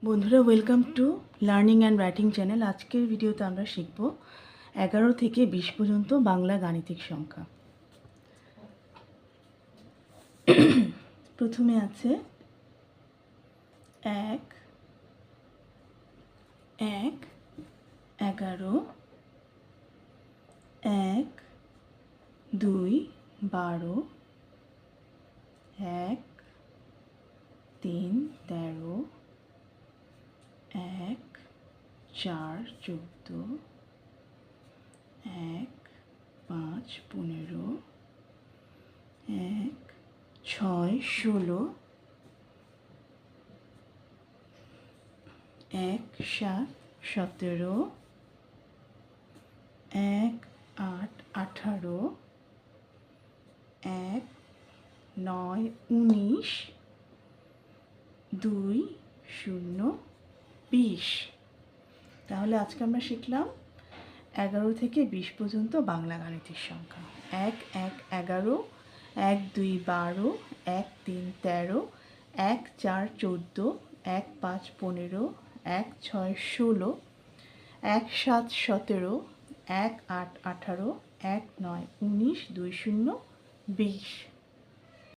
বন্ধুরা, welcome to learning and writing channel. আজকের ভিডিওতে আমরা শিখব 11 থেকে 20 পর্যন্ত বাংলা গাণিতিক সংখ্যা। প্রথমে আছে 1, 11, 1, 2, 12, 1, 3, 13, 1, 4, 14, 1, 5, 15, 1, 6, 16, 1, 7, 17, 1, 8, 18, 1, 9, 19, 2, 0, 20। তাহলে আজকে আমরা শিখলাম 11 থেকে 20 পর্যন্ত বাংলা গাণিতিক সংখ্যা। 1, 1, 11, 1, 2, 12, 1, 3, 13, 1, 4, 14, 1, 5, 15, 1, 6, 16, 1, 7, 17, 1, 8, 18, 1, 9, 19, 2, 0, 20।